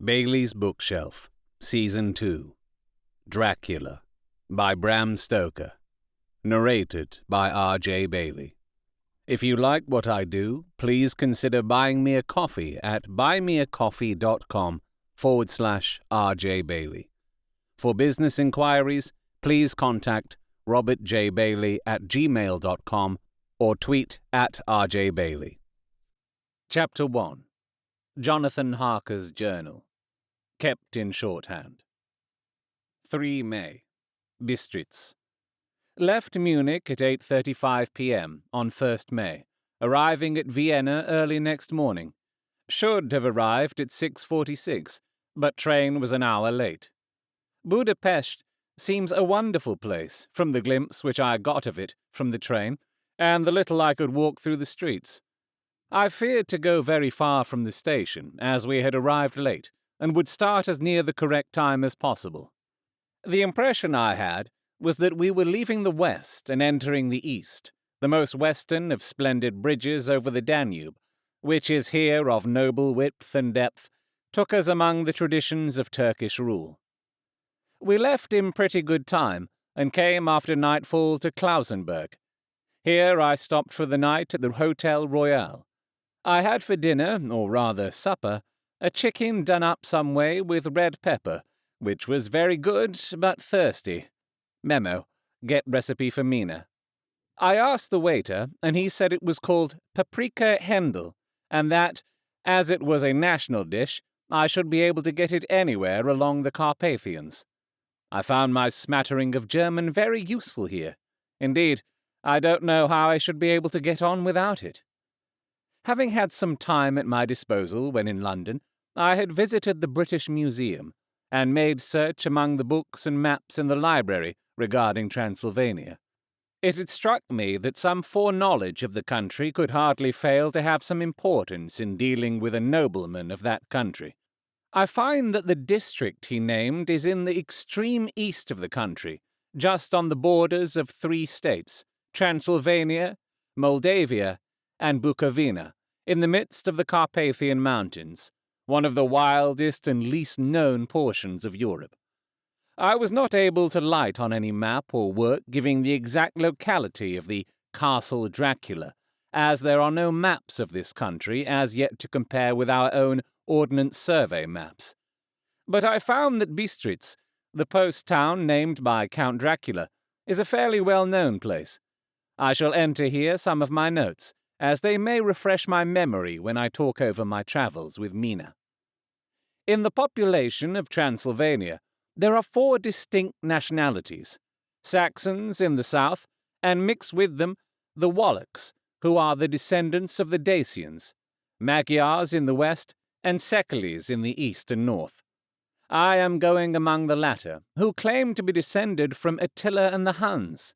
Bayley's Bookshelf, Season 2, Dracula, by Bram Stoker, narrated by R.J. Bayley. If you like what I do, please consider buying me a coffee at buymeacoffee.com/R.J. Bayley. For business inquiries, please contact Robert J. Bayley at gmail.com or tweet at R.J. Bayley. Chapter 1. Jonathan Harker's Journal. Kept in shorthand. 3 May. Bistritz. Left Munich at 8:35 p.m. on 1st May, arriving at Vienna early next morning. Should have arrived at 6:46, but train was an hour late. Budapest seems a wonderful place, from the glimpse which I got of it from the train, and the little I could walk through the streets. I feared to go very far from the station, as we had arrived late, and would start as near the correct time as possible. The impression I had was that we were leaving the west and entering the east, the most western of splendid bridges over the Danube, which is here of noble width and depth, took us among the traditions of Turkish rule. We left in pretty good time, and came after nightfall to Klausenberg. Here I stopped for the night at the Hotel Royal. I had for dinner, or rather supper, a chicken done up some way with red pepper, which was very good but thirsty. Memo. Get recipe for Mina. I asked the waiter, and he said it was called paprika Händel, and that, as it was a national dish, I should be able to get it anywhere along the Carpathians. I found my smattering of German very useful here. Indeed, I don't know how I should be able to get on without it. Having had some time at my disposal when in London, I had visited the British Museum, and made search among the books and maps in the library regarding Transylvania. It had struck me that some foreknowledge of the country could hardly fail to have some importance in dealing with a nobleman of that country. I find that the district he named is in the extreme east of the country, just on the borders of 3 states, Transylvania, Moldavia, and Bukovina, in the midst of the Carpathian Mountains, one of the wildest and least known portions of Europe. I was not able to light on any map or work giving the exact locality of the Castle Dracula, as there are no maps of this country as yet to compare with our own Ordnance Survey maps. But I found that Bistritz, the post town named by Count Dracula, is a fairly well-known place. I shall enter here some of my notes, as they may refresh my memory when I talk over my travels with Mina. In the population of Transylvania, there are 4 distinct nationalities: Saxons in the south, and mixed with them the Wallachs, who are the descendants of the Dacians, Magyars in the west, and Sekeles in the east and north. I am going among the latter, who claim to be descended from Attila and the Huns.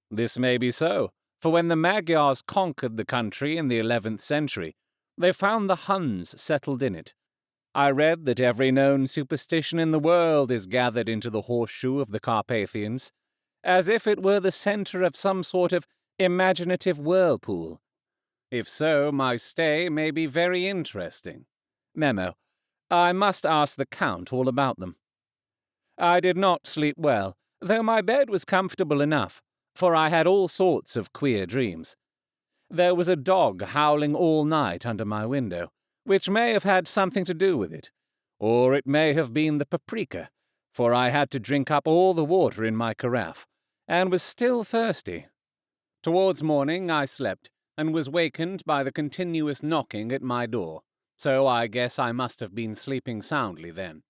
This may be so, for when the Magyars conquered the country in the 11th century, they found the Huns settled in it. I read that every known superstition in the world is gathered into the horseshoe of the Carpathians, as if it were the center of some sort of imaginative whirlpool. If so, my stay may be very interesting. Memo. I must ask the Count all about them. I did not sleep well, though my bed was comfortable enough, for I had all sorts of queer dreams. There was a dog howling all night under my window, which may have had something to do with it, or it may have been the paprika, for I had to drink up all the water in my carafe, and was still thirsty. Towards morning I slept, and was wakened by the continuous knocking at my door, so I guess I must have been sleeping soundly then.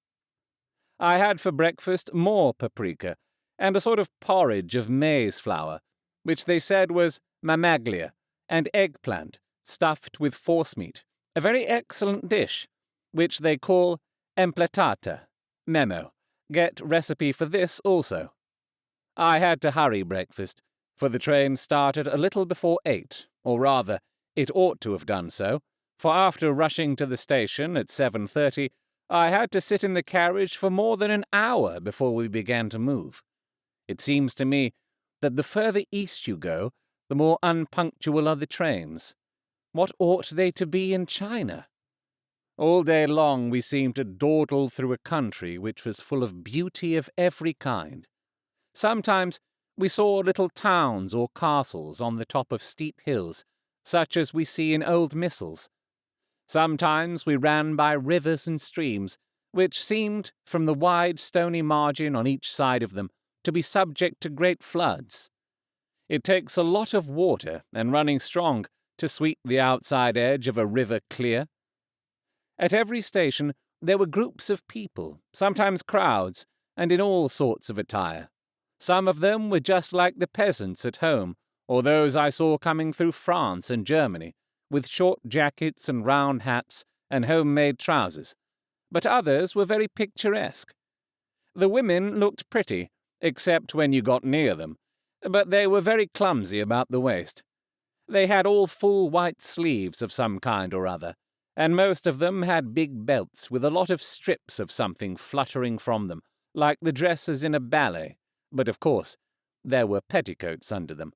I had for breakfast more paprika, and a sort of porridge of maize flour, which they said was mamaglia, and eggplant stuffed with forcemeat, a very excellent dish, which they call empletata. Memo. Get recipe for this also. I had to hurry breakfast, for the train started a little before 8, or rather, it ought to have done so, for after rushing to the station at 7:30, I had to sit in the carriage for more than an hour before we began to move. It seems to me that the further east you go, the more unpunctual are the trains. What ought they to be in China? All day long we seemed to dawdle through a country which was full of beauty of every kind. Sometimes we saw little towns or castles on the top of steep hills, such as we see in old missals. Sometimes we ran by rivers and streams, which seemed, from the wide stony margin on each side of them, to be subject to great floods. It takes a lot of water and running strong to sweep the outside edge of a river clear. At every station there were groups of people, sometimes crowds, and in all sorts of attire. Some of them were just like the peasants at home, or those I saw coming through France and Germany, with short jackets and round hats and home-made trousers, but others were very picturesque. The women looked pretty, except when you got near them, but they were very clumsy about the waist. They had all full white sleeves of some kind or other, and most of them had big belts with a lot of strips of something fluttering from them, like the dresses in a ballet, but of course there were petticoats under them.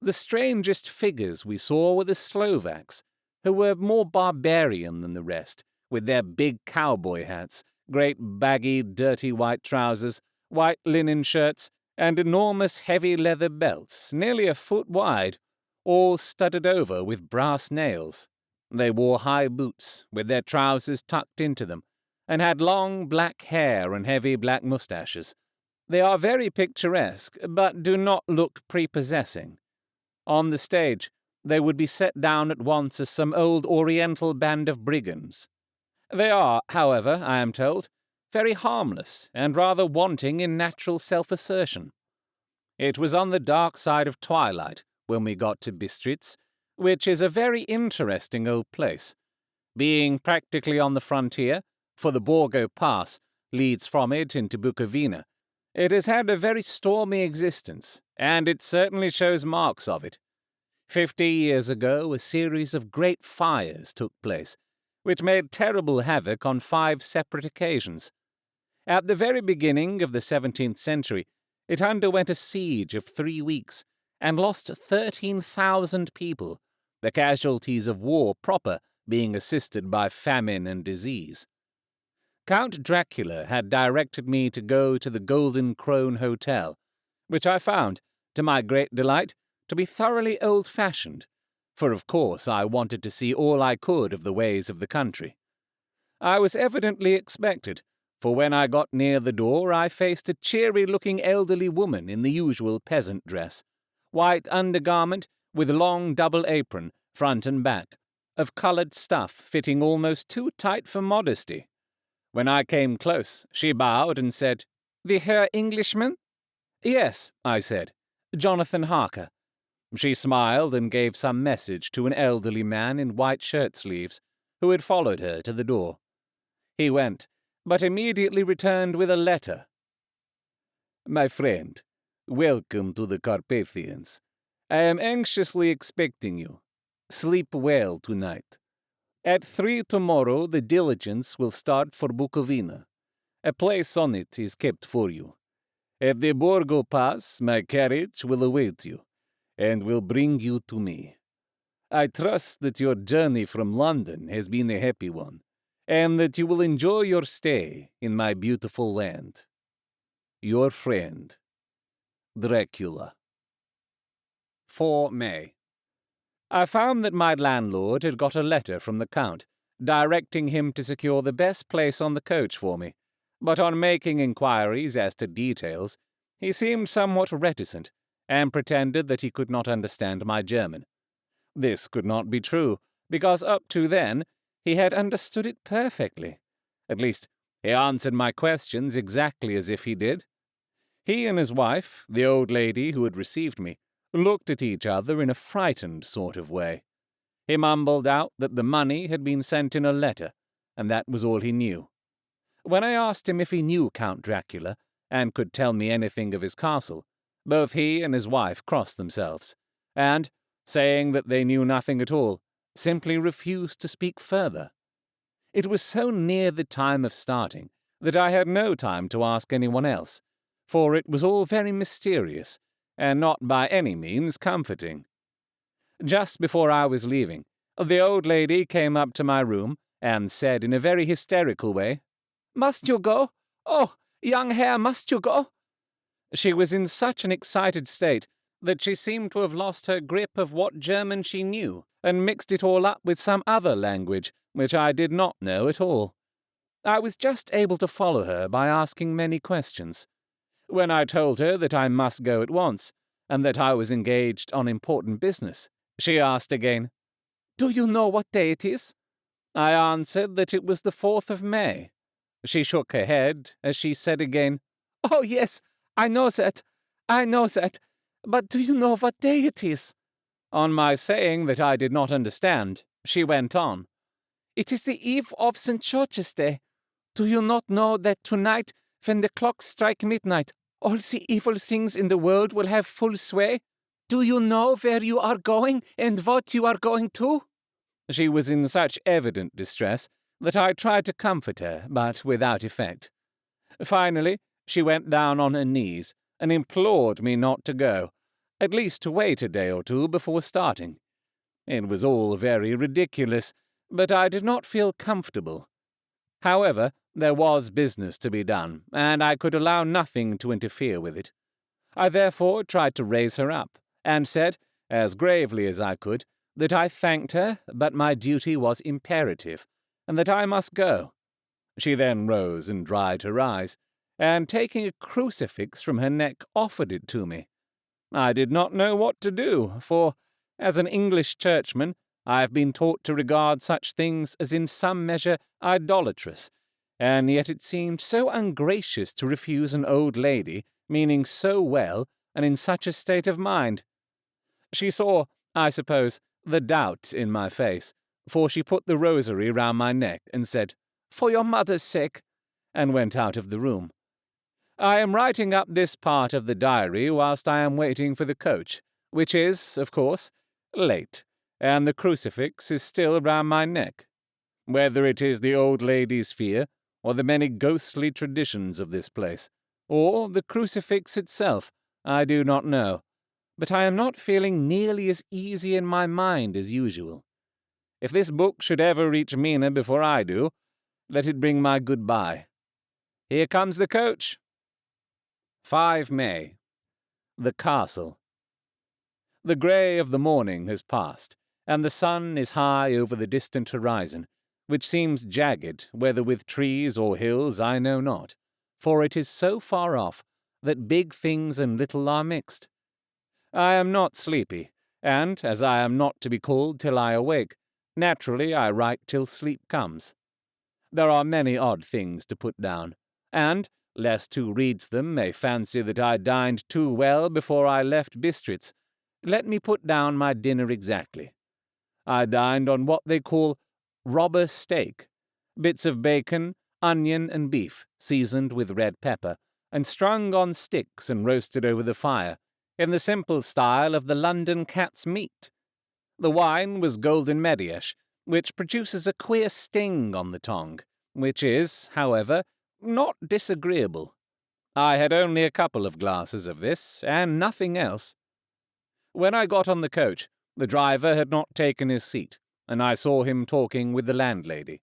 The strangest figures we saw were the Slovaks, who were more barbarian than the rest, with their big cowboy hats, great baggy, dirty white trousers, white linen shirts, and enormous heavy leather belts, nearly a foot wide, all studded over with brass nails. They wore high boots, with their trousers tucked into them, and had long black hair and heavy black moustaches. They are very picturesque, but do not look prepossessing. On the stage, they would be set down at once as some old Oriental band of brigands. They are, however, I am told, very harmless and rather wanting in natural self-assertion. It was on the dark side of twilight when we got to Bistritz, which is a very interesting old place. Being practically on the frontier, for the Borgo Pass leads from it into Bukovina, it has had a very stormy existence, and it certainly shows marks of it. 50 years ago, a series of great fires took place, which made terrible havoc on 5 separate occasions. At the very beginning of the 17th century, it underwent a siege of 3 weeks, and lost 13,000 people, the casualties of war proper being assisted by famine and disease. Count Dracula had directed me to go to the Golden Crone Hotel, which I found, to my great delight, to be thoroughly old-fashioned, for of course I wanted to see all I could of the ways of the country. I was evidently expected, for when I got near the door I faced a cheery-looking elderly woman in the usual peasant dress, white undergarment with long double apron, front and back, of coloured stuff fitting almost too tight for modesty. When I came close, she bowed and said, "The Herr Englishman?" "Yes," I said, "Jonathan Harker." She smiled and gave some message to an elderly man in white shirt-sleeves, who had followed her to the door. He went, but immediately returned with a letter. "My friend, welcome to the Carpathians. I am anxiously expecting you. Sleep well tonight. At 3 tomorrow the diligence will start for Bukovina. A place on it is kept for you. At the Borgo Pass my carriage will await you, and will bring you to me. I trust that your journey from London has been a happy one, and that you will enjoy your stay in my beautiful land. Your friend, Dracula." 4 May. I found that my landlord had got a letter from the Count, directing him to secure the best place on the coach for me, but on making inquiries as to details, he seemed somewhat reticent, and pretended that he could not understand my German. This could not be true, because up to then he had understood it perfectly. At least, he answered my questions exactly as if he did. He and his wife, the old lady who had received me, looked at each other in a frightened sort of way. He mumbled out that the money had been sent in a letter, and that was all he knew. When I asked him if he knew Count Dracula, and could tell me anything of his castle, both he and his wife crossed themselves, and, saying that they knew nothing at all, simply refused to speak further. It was so near the time of starting that I had no time to ask anyone else, for it was all very mysterious, and not by any means comforting. Just before I was leaving, the old lady came up to my room and said in a very hysterical way, "Must you go? Oh, young hare, must you go?" She was in such an excited state that she seemed to have lost her grip of what German she knew, and mixed it all up with some other language which I did not know at all. I was just able to follow her by asking many questions. When I told her that I must go at once, and that I was engaged on important business, she asked again, "Do you know what day it is?" I answered that it was the 4th of May. She shook her head as she said again, "Oh, yes, I know that. But do you know what day it is?" On my saying that I did not understand, she went on, "It is the eve of St. George's Day. Do you not know that tonight, when the clocks strike midnight, all the evil things in the world will have full sway? Do you know where you are going and what you are going to?" She was in such evident distress that I tried to comfort her, but without effect. Finally, she went down on her knees and implored me not to go, at least to wait a day or two before starting. It was all very ridiculous, but I did not feel comfortable. However, there was business to be done, and I could allow nothing to interfere with it. I therefore tried to raise her up, and said, as gravely as I could, that I thanked her, but my duty was imperative, and that I must go. She then rose and dried her eyes, and taking a crucifix from her neck offered it to me. I did not know what to do, for, as an English churchman, I have been taught to regard such things as in some measure idolatrous, and yet it seemed so ungracious to refuse an old lady, meaning so well, and in such a state of mind. She saw, I suppose, the doubt in my face, for she put the rosary round my neck and said, "For your mother's sake," and went out of the room. I am writing up this part of the diary whilst I am waiting for the coach, which is, of course, late, and the crucifix is still round my neck. Whether it is the old lady's fear, or the many ghostly traditions of this place, or the crucifix itself, I do not know, but I am not feeling nearly as easy in my mind as usual. If this book should ever reach Mina before I do, let it bring my goodbye. Here comes the coach. 5 May. The Castle. The grey of the morning has passed, and the sun is high over the distant horizon, which seems jagged, whether with trees or hills I know not, for it is so far off that big things and little are mixed. I am not sleepy, and, as I am not to be called till I awake, naturally I write till sleep comes. There are many odd things to put down, and, lest who reads them may fancy that I dined too well before I left Bistritz, let me put down my dinner exactly. I dined on what they call robber steak, bits of bacon, onion, and beef, seasoned with red pepper, and strung on sticks and roasted over the fire, in the simple style of the London cat's meat. The wine was golden Mediash, which produces a queer sting on the tongue, which is, however, not disagreeable. I had only a couple of glasses of this, and nothing else. When I got on the coach, the driver had not taken his seat, and I saw him talking with the landlady.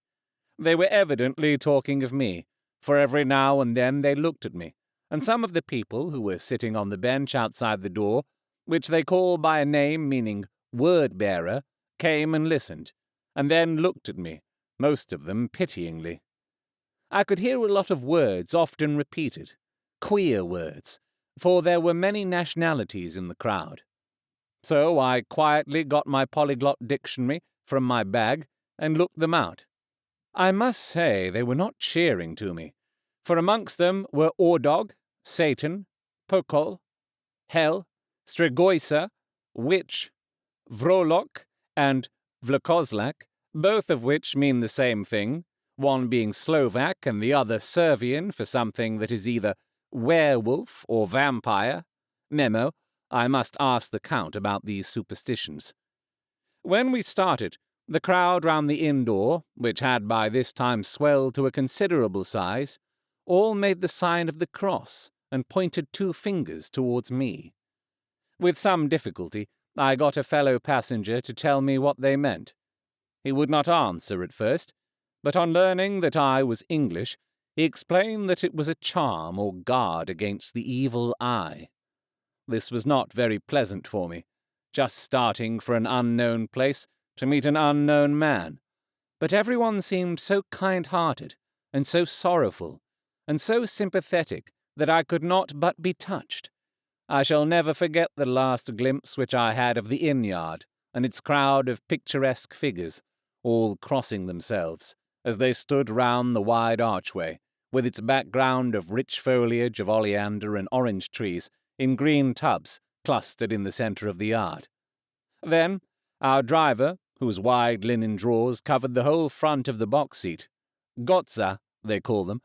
They were evidently talking of me, for every now and then they looked at me, and some of the people who were sitting on the bench outside the door, which they call by a name meaning word-bearer, came and listened, and then looked at me, most of them pityingly. I could hear a lot of words often repeated, queer words, for there were many nationalities in the crowd. So I quietly got my polyglot dictionary from my bag and looked them out. I must say they were not cheering to me, for amongst them were Ordog, Satan, Pokol, Hell, Stregoisa, Witch, Vrolok, and Vlokozlak, both of which mean the same thing, one being Slovak and the other Servian for something that is either werewolf or vampire. Memo, I must ask the Count about these superstitions. When we started, the crowd round the inn door, which had by this time swelled to a considerable size, all made the sign of the cross and pointed 2 fingers towards me. With some difficulty, I got a fellow passenger to tell me what they meant. He would not answer at first, but on learning that I was English, he explained that it was a charm or guard against the evil eye. This was not very pleasant for me, just starting for an unknown place to meet an unknown man. But everyone seemed so kind-hearted, and so sorrowful, and so sympathetic that I could not but be touched. I shall never forget the last glimpse which I had of the inn-yard, and its crowd of picturesque figures, all crossing themselves, as they stood round the wide archway, with its background of rich foliage of oleander and orange trees in green tubs clustered in the centre of the yard. Then our driver, whose wide linen drawers covered the whole front of the box seat, Gotza, they call them,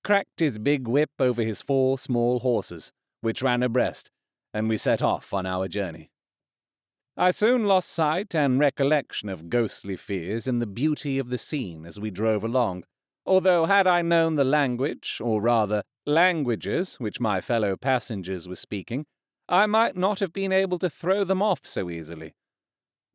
cracked his big whip over his 4 small horses, which ran abreast, and we set off on our journey. I soon lost sight and recollection of ghostly fears in the beauty of the scene as we drove along, although had I known the language, or rather languages, which my fellow passengers were speaking, I might not have been able to throw them off so easily.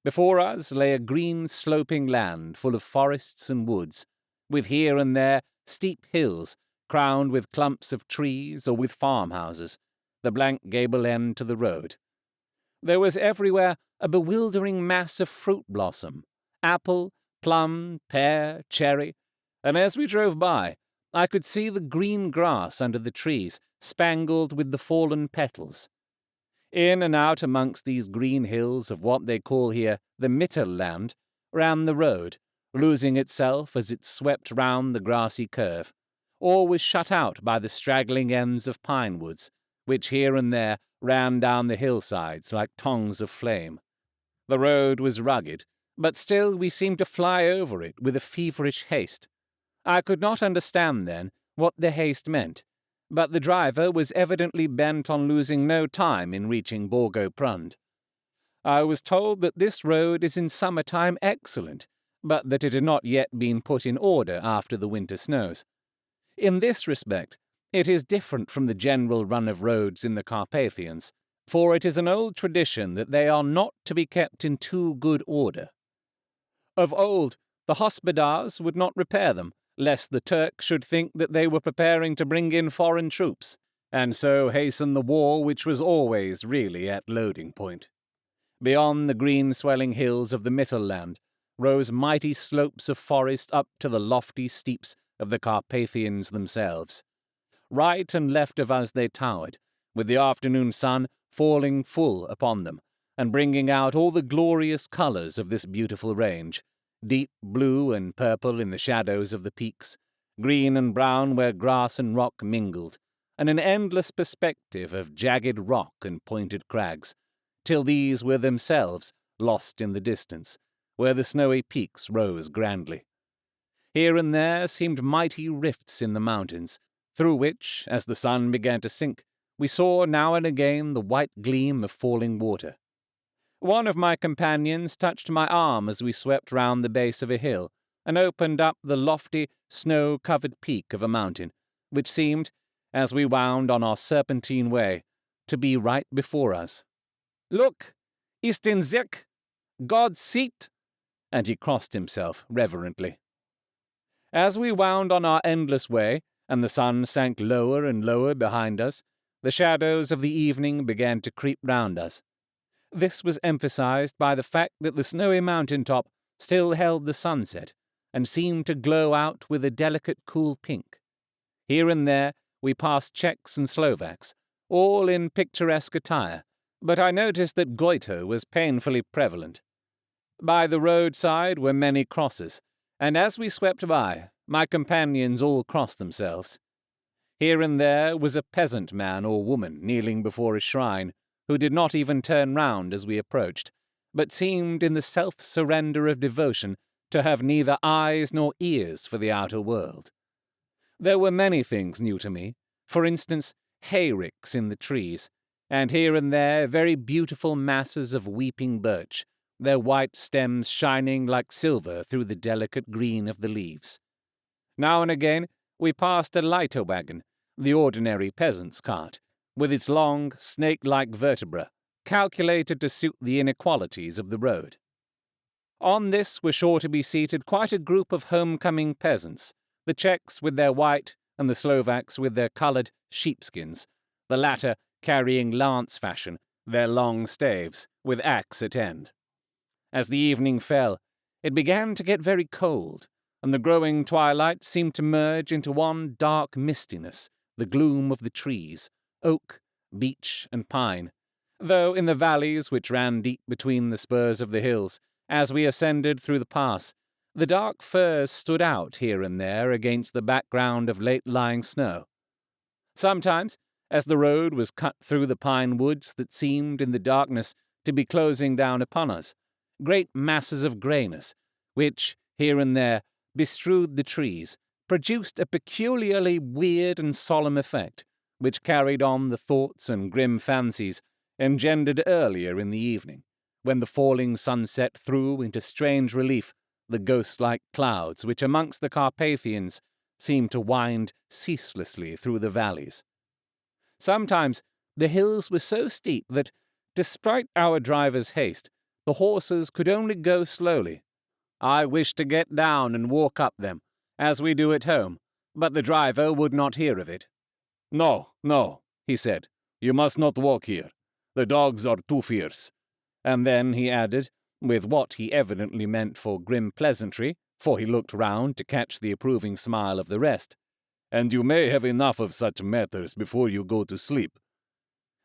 Before us lay a green sloping land full of forests and woods, with here and there steep hills crowned with clumps of trees or with farmhouses, the blank gable end to the road. There was everywhere a bewildering mass of fruit blossom, apple, plum, pear, cherry, and as we drove by, I could see the green grass under the trees, spangled with the fallen petals. In and out amongst these green hills of what they call here the Mittelland ran the road, losing itself as it swept round the grassy curve, or was shut out by the straggling ends of pine woods, which here and there ran down the hillsides like tongues of flame. The road was rugged, but still we seemed to fly over it with a feverish haste. I could not understand then what the haste meant, but the driver was evidently bent on losing no time in reaching Borgo Prund. I was told that this road is in summer-time excellent, but that it had not yet been put in order after the winter snows. In this respect, it is different from the general run of roads in the Carpathians, for it is an old tradition that they are not to be kept in too good order. Of old, the hospodars would not repair them, lest the Turk should think that they were preparing to bring in foreign troops, and so hasten the war which was always really at loading point. Beyond the green swelling hills of the Mittelland rose mighty slopes of forest up to the lofty steeps of the Carpathians themselves. Right and left of us they towered, with the afternoon sun falling full upon them, and bringing out all the glorious colours of this beautiful range, deep blue and purple in the shadows of the peaks, green and brown where grass and rock mingled, and an endless perspective of jagged rock and pointed crags, till these were themselves lost in the distance, where the snowy peaks rose grandly. Here and there seemed mighty rifts in the mountains, through which, as the sun began to sink, we saw now and again the white gleam of falling water. One of my companions touched my arm as we swept round the base of a hill, and opened up the lofty, snow-covered peak of a mountain, which seemed, as we wound on our serpentine way, to be right before us. "Look, ist den Sick, God's seat!" and he crossed himself reverently. As we wound on our endless way, and the sun sank lower and lower behind us, the shadows of the evening began to creep round us. This was emphasized by the fact that the snowy mountain top still held the sunset, and seemed to glow out with a delicate cool pink. Here and there we passed Czechs and Slovaks, all in picturesque attire, but I noticed that goiter was painfully prevalent. By the roadside were many crosses, and as we swept by, my companions all crossed themselves. Here and there was a peasant man or woman kneeling before a shrine, who did not even turn round as we approached, but seemed in the self-surrender of devotion to have neither eyes nor ears for the outer world. There were many things new to me, for instance, hayricks in the trees, and here and there very beautiful masses of weeping birch, their white stems shining like silver through the delicate green of the leaves. Now and again we passed a lighter wagon, the ordinary peasant's cart, with its long, snake-like vertebra, calculated to suit the inequalities of the road. On this were sure to be seated quite a group of homecoming peasants, the Czechs with their white and the Slovaks with their coloured sheepskins, the latter carrying lance fashion, their long staves, with axe at end. As the evening fell, it began to get very cold, and the growing twilight seemed to merge into one dark mistiness, the gloom of the trees, oak, beech, and pine, though in the valleys which ran deep between the spurs of the hills, as we ascended through the pass, the dark firs stood out here and there against the background of late-lying snow. Sometimes, as the road was cut through the pine woods that seemed in the darkness to be closing down upon us, great masses of greyness, which, here and there, bestrewed the trees, produced a peculiarly weird and solemn effect, which carried on the thoughts and grim fancies engendered earlier in the evening, when the falling sunset threw into strange relief the ghost-like clouds which amongst the Carpathians seemed to wind ceaselessly through the valleys. Sometimes the hills were so steep that, despite our driver's haste, the horses could only go slowly. I wished to get down and walk up them, as we do at home, but the driver would not hear of it. "No, no," he said, "you must not walk here. The dogs are too fierce." And then he added, with what he evidently meant for grim pleasantry, for he looked round to catch the approving smile of the rest, "And you may have enough of such matters before you go to sleep."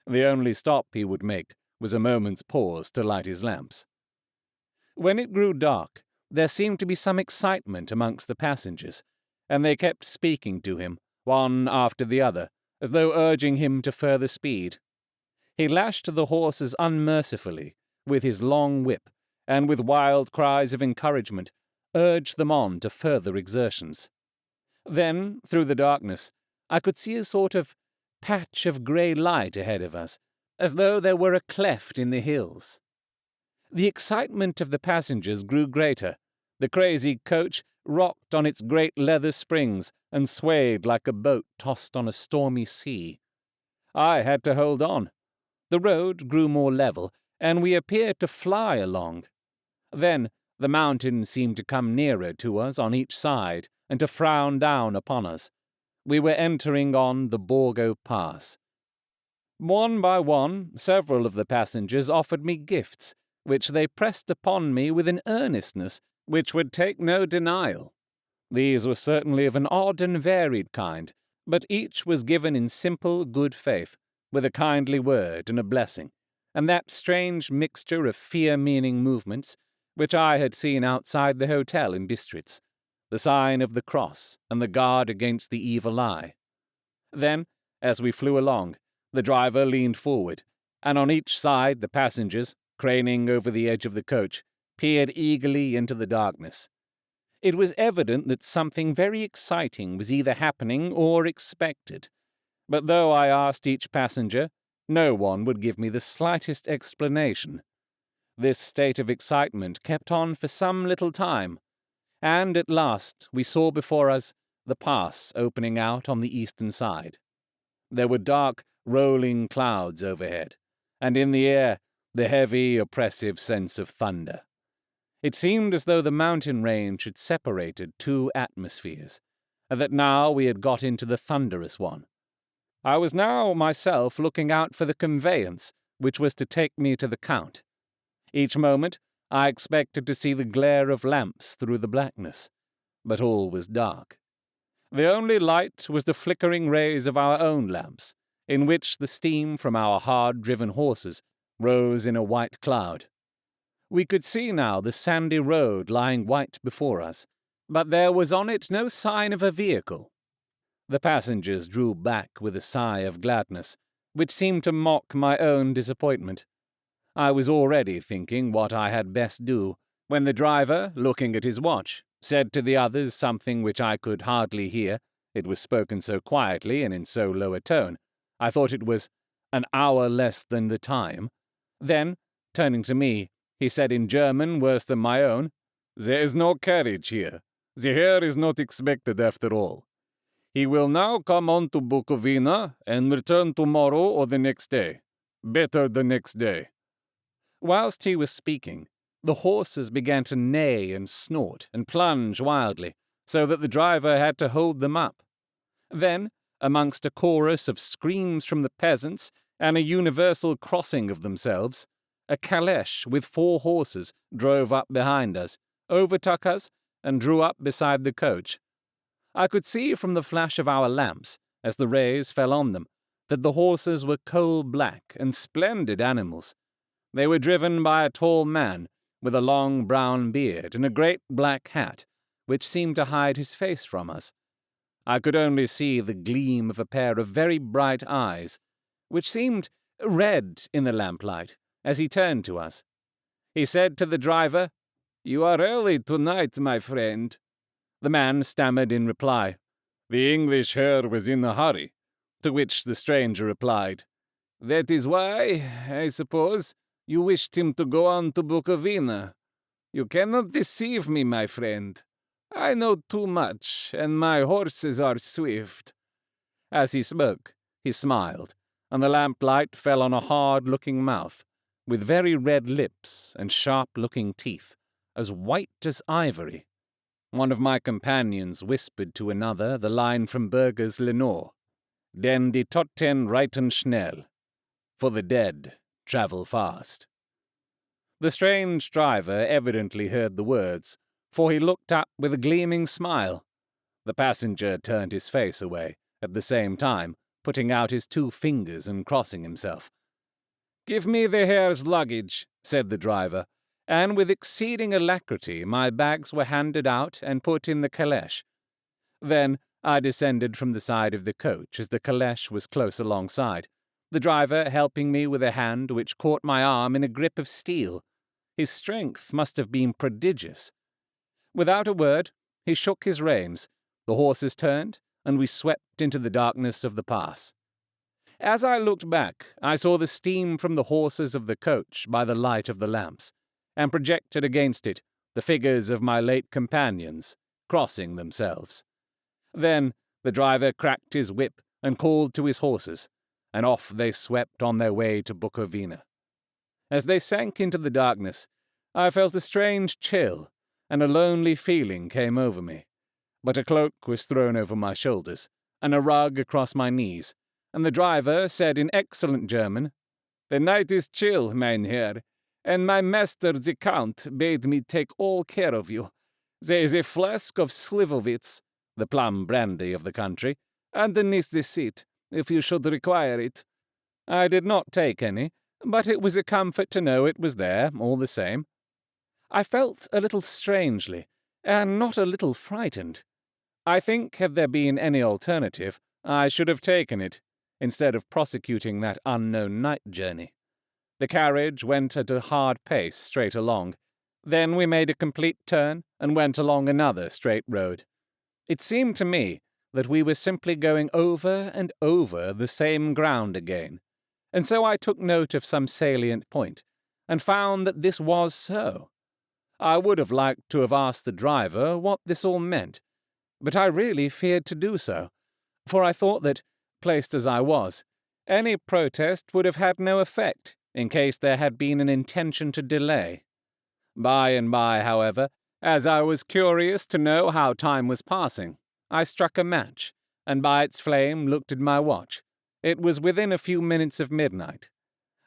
The only stop he would make was a moment's pause to light his lamps. When it grew dark, there seemed to be some excitement amongst the passengers, and they kept speaking to him, one after the other, as though urging him to further speed. He lashed the horses unmercifully with his long whip, and with wild cries of encouragement urged them on to further exertions. Then, through the darkness, I could see a sort of patch of grey light ahead of us, as though there were a cleft in the hills. The excitement of the passengers grew greater. The crazy coach rocked on its great leather springs and swayed like a boat tossed on a stormy sea. I had to hold on. The road grew more level, and we appeared to fly along. Then the mountains seemed to come nearer to us on each side and to frown down upon us. We were entering on the Borgo Pass. One by one, several of the passengers offered me gifts, which they pressed upon me with an earnestness which would take no denial. These were certainly of an odd and varied kind, but each was given in simple good faith, with a kindly word and a blessing, and that strange mixture of fear-meaning movements which I had seen outside the hotel in Bistritz, the sign of the cross and the guard against the evil eye. Then, as we flew along, the driver leaned forward, and on each side the passengers, craning over the edge of the coach, peered eagerly into the darkness. It was evident that something very exciting was either happening or expected, but though I asked each passenger, no one would give me the slightest explanation. This state of excitement kept on for some little time, and at last we saw before us the pass opening out on the eastern side. There were dark, rolling clouds overhead, and in the air the heavy, oppressive sense of thunder. It seemed as though the mountain range had separated two atmospheres, and that now we had got into the thunderous one. I was now myself looking out for the conveyance which was to take me to the Count. Each moment I expected to see the glare of lamps through the blackness, but all was dark. The only light was the flickering rays of our own lamps, in which the steam from our hard-driven horses rose in a white cloud. We could see now the sandy road lying white before us, but there was on it no sign of a vehicle. The passengers drew back with a sigh of gladness, which seemed to mock my own disappointment. I was already thinking what I had best do, when the driver, looking at his watch, said to the others something which I could hardly hear. It was spoken so quietly and in so low a tone. I thought it was an hour less than the time. Then, turning to me, he said in German worse than my own, "There is no carriage here. The Herr is not expected after all. He will now come on to Bukovina and return tomorrow or the next day. Better the next day." Whilst he was speaking, The horses began to neigh and snort and plunge wildly, so that the driver had to hold them up. Then, amongst a chorus of screams from the peasants and a universal crossing of themselves, a caleche with 4 horses drove up behind us, overtook us, and drew up beside the coach. I could see from the flash of our lamps, as the rays fell on them, that the horses were coal-black and splendid animals. They were driven by a tall man, with a long brown beard and a great black hat, which seemed to hide his face from us. I could only see the gleam of a pair of very bright eyes, which seemed red in the lamplight, as he turned to us. He said to the driver, "You are early tonight, my friend." The man stammered in reply, "The English Herr was in a hurry," to which the stranger replied, "That is why, I suppose, you wished him to go on to Bukovina. You cannot deceive me, my friend. I know too much, and my horses are swift." As he spoke, he smiled, and the lamplight fell on a hard-looking mouth, with very red lips and sharp-looking teeth, as white as ivory. One of my companions whispered to another the line from Burger's Lenore, "Den die Toten reiten schnell," for the dead travel fast. The strange driver evidently heard the words, for he looked up with a gleaming smile. The passenger turned his face away, at the same time putting out his 2 fingers and crossing himself. "Give me the Herr's luggage," said the driver, and with exceeding alacrity my bags were handed out and put in the caleche. Then I descended from the side of the coach as the caleche was close alongside, the driver helping me with a hand which caught my arm in a grip of steel. His strength must have been prodigious. Without a word, he shook his reins, the horses turned, and we swept into the darkness of the pass. As I looked back, I saw the steam from the horses of the coach by the light of the lamps, and projected against it the figures of my late companions, crossing themselves. Then the driver cracked his whip and called to his horses, and off they swept on their way to Bukovina. As they sank into the darkness, I felt a strange chill, and a lonely feeling came over me. But a cloak was thrown over my shoulders, and a rug across my knees, and the driver said in excellent German, "The night is chill, mein Herr, and my master the Count bade me take all care of you. There is a flask of Slivovitz, the plum brandy of the country, underneath the seat, if you should require it." I did not take any, but it was a comfort to know it was there, all the same. I felt a little strangely, and not a little frightened. I think had there been any alternative, I should have taken it, instead of prosecuting that unknown night journey. The carriage went at a hard pace straight along. Then we made a complete turn and went along another straight road. It seemed to me that we were simply going over and over the same ground again, and so I took note of some salient point, and found that this was so. I would have liked to have asked the driver what this all meant, but I really feared to do so, for I thought that, placed as I was, any protest would have had no effect in case there had been an intention to delay. By and by, however, as I was curious to know how time was passing, I struck a match, and by its flame looked at my watch. It was within a few minutes of midnight.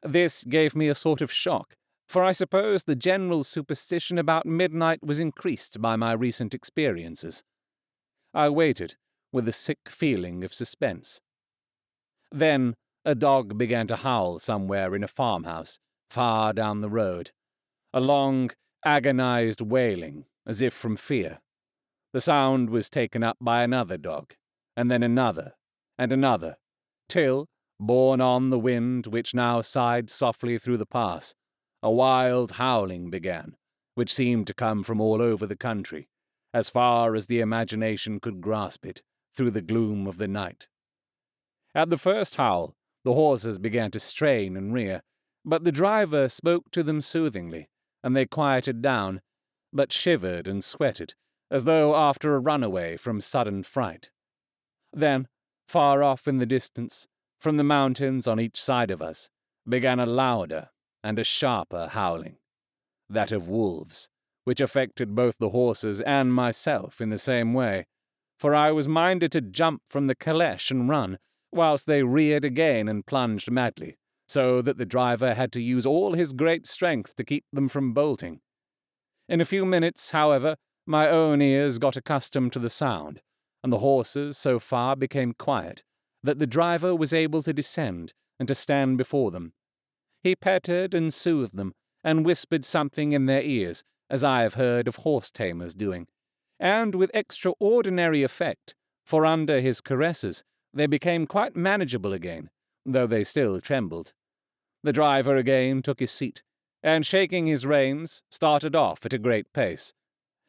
This gave me a sort of shock, for I suppose the general superstition about midnight was increased by my recent experiences. I waited, with a sick feeling of suspense. Then a dog began to howl somewhere in a farmhouse, far down the road. A long, agonized wailing, as if from fear. The sound was taken up by another dog, and then another, and another, till, borne on the wind which now sighed softly through the pass, a wild howling began, which seemed to come from all over the country, as far as the imagination could grasp it, through the gloom of the night. At the first howl, the horses began to strain and rear, but the driver spoke to them soothingly, and they quieted down, but shivered and sweated, as though after a runaway from sudden fright. Then, far off in the distance, from the mountains on each side of us, began a louder and a sharper howling. that of wolves, which affected both the horses and myself in the same way, for I was minded to jump from the caleche and run, whilst they reared again and plunged madly, so that the driver had to use all his great strength to keep them from bolting. In a few minutes, however, my own ears got accustomed to the sound, and the horses so far became quiet that the driver was able to descend and to stand before them. He petted and soothed them, and whispered something in their ears, as I have heard of horse-tamers doing, and with extraordinary effect, for under his caresses they became quite manageable again, though they still trembled. The driver again took his seat, and shaking his reins, started off at a great pace.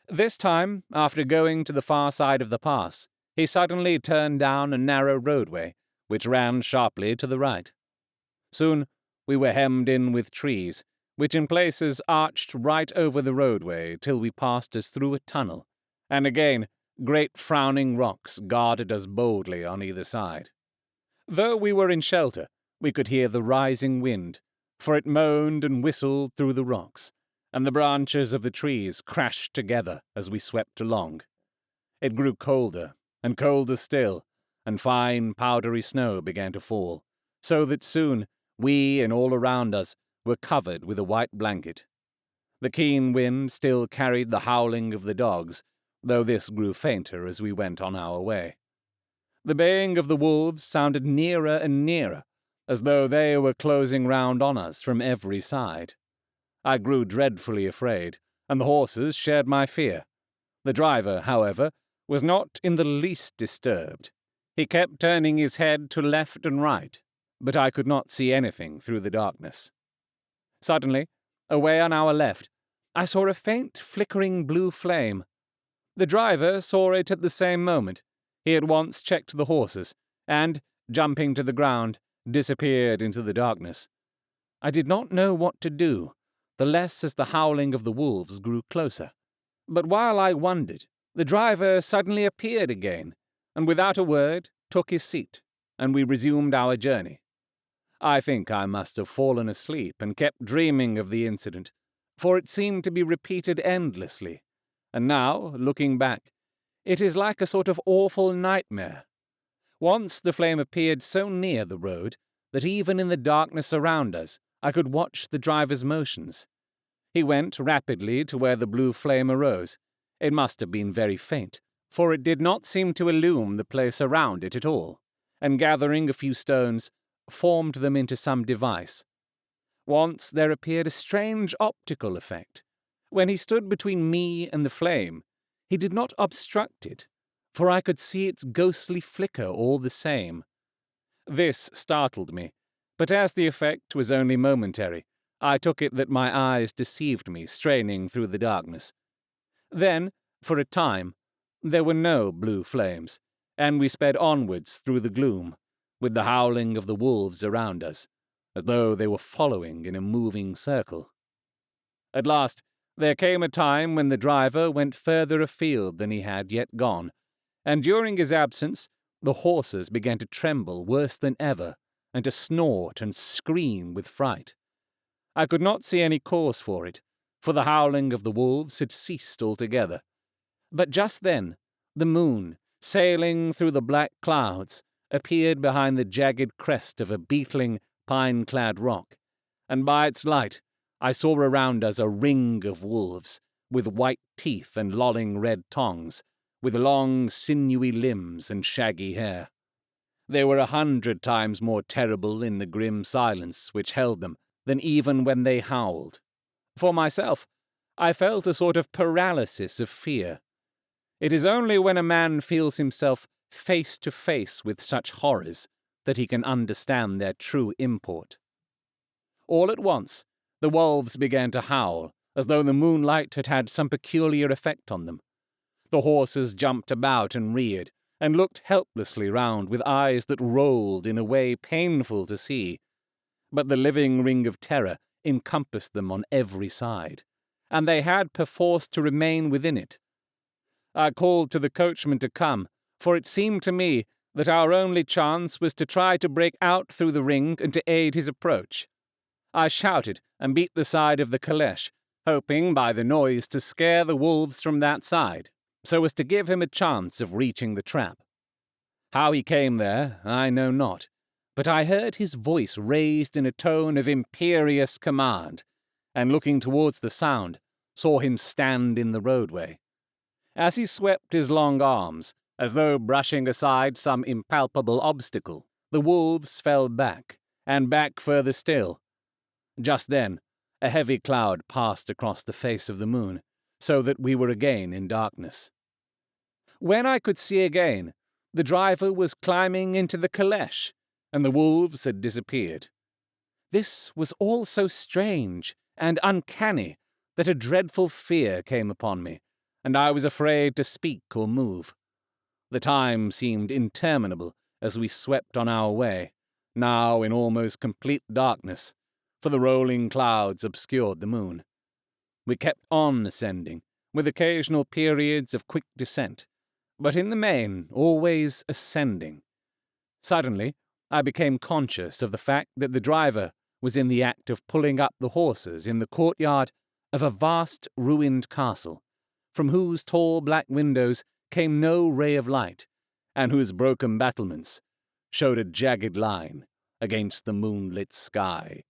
This time, after going to the far side of the pass, he suddenly turned down a narrow roadway, which ran sharply to the right. Soon we were hemmed in with trees, which in places arched right over the roadway till we passed us through a tunnel, and again great frowning rocks guarded us boldly on either side. Though we were in shelter, we could hear the rising wind, for it moaned and whistled through the rocks, and the branches of the trees crashed together as we swept along. It grew colder, and colder still, and fine powdery snow began to fall, so that soon we and all around us were covered with a white blanket. The keen wind still carried the howling of the dogs, though this grew fainter as we went on our way. The baying of the wolves sounded nearer and nearer, as though they were closing round on us from every side. I grew dreadfully afraid, and the horses shared my fear. The driver, however, was not in the least disturbed. He kept turning his head to left and right, but I could not see anything through the darkness. Suddenly, away on our left, I saw a faint flickering blue flame. The driver saw it at the same moment. He at once checked the horses, and, jumping to the ground, disappeared into the darkness. I did not know what to do, the less as the howling of the wolves grew closer. But while I wondered, the driver suddenly appeared again, and without a word took his seat, and we resumed our journey. I think I must have fallen asleep and kept dreaming of the incident, for it seemed to be repeated endlessly, and now, looking back, it is like a sort of awful nightmare. Once the flame appeared so near the road that even in the darkness around us I could watch the driver's motions. He went rapidly to where the blue flame arose. It must have been very faint, for it did not seem to illume the place around it at all, and gathering a few stones, formed them into some device. Once there appeared a strange optical effect. When he stood between me and the flame, he did not obstruct it, for I could see its ghostly flicker all the same. This startled me, but as the effect was only momentary, I took it that my eyes deceived me, straining through the darkness. Then, for a time, there were no blue flames, and we sped onwards through the gloom, with the howling of the wolves around us, as though they were following in a moving circle. At last, there came a time when the driver went further afield than he had yet gone, and during his absence the horses began to tremble worse than ever, and to snort and scream with fright. I could not see any cause for it, for the howling of the wolves had ceased altogether. But just then, the moon, sailing through the black clouds, appeared behind the jagged crest of a beetling, pine-clad rock, and by its light I saw around us a ring of wolves, with white teeth and lolling red tongues, with long, sinewy limbs and shaggy hair. They were 100 times more terrible in the grim silence which held them than even when they howled. For myself, I felt a sort of paralysis of fear. It is only when a man feels himself face to face with such horrors that he can understand their true import. All at once, the wolves began to howl, as though the moonlight had had some peculiar effect on them. The horses jumped about and reared, and looked helplessly round with eyes that rolled in a way painful to see. But the living ring of terror encompassed them on every side, and they had perforce to remain within it. I called to the coachman to come, for it seemed to me that our only chance was to try to break out through the ring and to aid his approach. I shouted and beat the side of the caleche, hoping by the noise to scare the wolves from that side, so as to give him a chance of reaching the trap. How he came there, I know not, but I heard his voice raised in a tone of imperious command, and looking towards the sound, saw him stand in the roadway. As he swept his long arms, as though brushing aside some impalpable obstacle, the wolves fell back, and back further still. Just then, a heavy cloud passed across the face of the moon, so that we were again in darkness. When I could see again, the driver was climbing into the caleche, and the wolves had disappeared. This was all so strange and uncanny that a dreadful fear came upon me, and I was afraid to speak or move. The time seemed interminable as we swept on our way, now in almost complete darkness, for the rolling clouds obscured the moon. We kept on ascending, with occasional periods of quick descent, but in the main always ascending. Suddenly, I became conscious of the fact that the driver was in the act of pulling up the horses in the courtyard of a vast ruined castle, from whose tall black windows came no ray of light, and whose broken battlements showed a jagged line against the moonlit sky.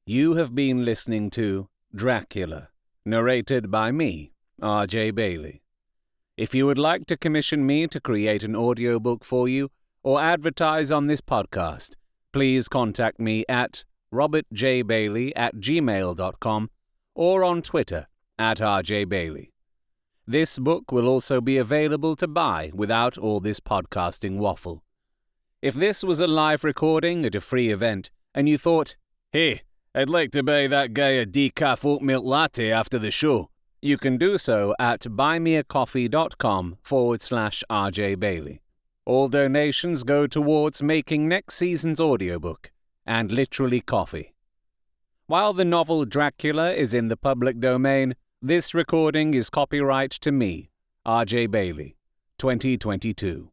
You have been listening to Dracula, narrated by me, R.J. Bayley. If you would like to commission me to create an audiobook for you or advertise on this podcast, please contact me at robertjbailey@gmail.com or on Twitter @RJBailey. This book will also be available to buy without all this podcasting waffle. If this was a live recording at a free event and you thought, "Hey, I'd like to buy that guy a decaf oat milk latte after the show," you can do so at buymeacoffee.com/RJBailey. All donations go towards making next season's audiobook, and literally coffee. While the novel Dracula is in the public domain, this recording is copyright to me, R.J. Bayley, 2022.